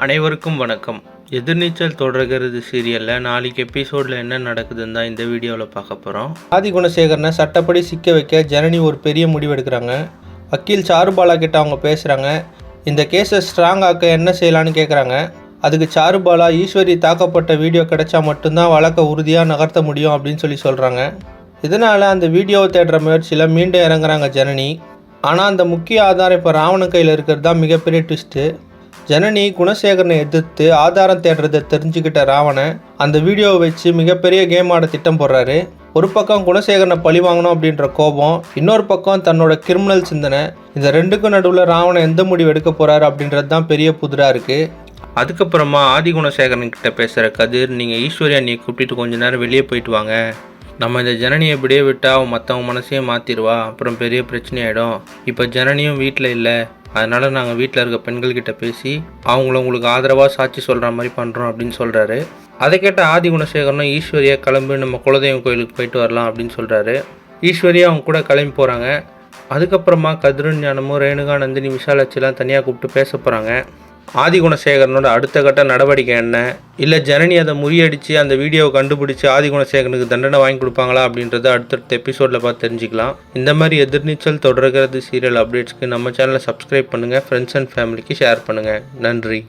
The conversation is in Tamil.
அனைவருக்கும் வணக்கம். எதிர்நீச்சல் தொடர்கிறது சீரியலில் நாளைக்கு எபிசோடில் என்ன நடக்குதுன்னு தான் இந்த வீடியோவில் பார்க்க போகிறோம். ஆதிகுணசேகரனை சட்டப்படி சிக்க வைக்க ஜனனி ஒரு பெரிய முடிவு எடுக்கிறாங்க. வக்கீல் சாருபாலா கிட்ட அவங்க பேசுகிறாங்க. இந்த கேஸை ஸ்ட்ராங் ஆக்க என்ன செய்யலான்னு கேட்குறாங்க. அதுக்கு சாருபாலா ஈஸ்வரி தாக்கப்பட்ட வீடியோ கிடைச்சா மட்டும்தான் வழக்கை உறுதியாக நகர்த்த முடியும் அப்படின்னு சொல்கிறாங்க. இதனால் அந்த வீடியோவை தேடுற முயற்சியில் மீண்டும் இறங்குறாங்க ஜனனி. ஆனால் அந்த முக்கிய ஆதாரம் இப்போ ராவணன் கையில் இருக்கிறது தான் மிகப்பெரிய ட்விஸ்ட்டு. ஜனனி குணசேகரனை எதிர்த்து ஆதாரம் தேடுறதை தெரிஞ்சுக்கிட்ட ராவணன் அந்த வீடியோவை வச்சு மிகப்பெரிய கேம் ஆட திட்டம் போடுறாரு. ஒரு பக்கம் குணசேகரனை பழி வாங்கணும் அப்படின்ற கோபம், இன்னொரு பக்கம் தன்னோட கிரிமினல் சிந்தனை. இந்த ரெண்டுக்கும் நடுவில் ராவணன் எந்த முடிவு எடுக்க போகிறாரு அப்படின்றது தான் பெரிய புதிராக இருக்குது. அதுக்கப்புறமா ஆதிகுணசேகரன் கிட்ட பேசுகிற கதிர், நீங்கள் ஈஸ்வரி அண்ணியை கூப்பிட்டு கொஞ்ச நேரம் வெளியே போயிட்டு வாங்க. நம்ம இந்த ஜனனியை இப்படியே விட்டால் அவன் மற்றவங்க மனசையும் மாற்றிடுவா, அப்புறம் பெரிய பிரச்சனையாயிடும். இப்போ ஜனனியும் வீட்டில் இல்லை, அதனால் நாங்கள் வீட்டில் இருக்க பெண்கள்கிட்ட பேசி அவங்கள உங்களுக்கு ஆதரவாக சாட்சி சொல்கிற மாதிரி பண்ணுறோம் அப்படின்னு சொல்கிறாரு. அதை கேட்ட ஆதிகுணசேகரனும் ஈஸ்வரியா கிளம்பி நம்ம குலதெய்வம் கோயிலுக்கு போயிட்டு வரலாம் அப்படின்னு சொல்கிறாரு. ஈஸ்வரியா அவங்க கூட கிளம்பி போகிறாங்க. அதுக்கப்புறமா கதிரும் ஞானமும் ரேணுகா நந்தினி விஷாலாட்சிலாம் தனியாக கூப்பிட்டு பேச போகிறாங்க. ஆதிகுணசேகரனோட அடுத்த கட்ட நடவடிக்கை என்ன, இல்லை ஜனனி அதை முறியடித்து அந்த வீடியோவை கண்டுபிடிச்சி ஆதிகுணசேகரனுக்கு தண்டனை வாங்கி கொடுப்பாங்களா அப்படின்றத அடுத்தடுத்த எபிசோடில் பார்த்து தெரிஞ்சுக்கலாம். இந்த மாதிரி எதிர்நீச்சல் தொடர்கிறது சீரியல் அப்டேட்ஸ்க்கு நம்ம சேனலை சப்ஸ்கிரைப் பண்ணுங்கள், ஃப்ரெண்ட்ஸ் அண்ட் ஃபேமிலிக்கு ஷேர் பண்ணுங்கள். நன்றி.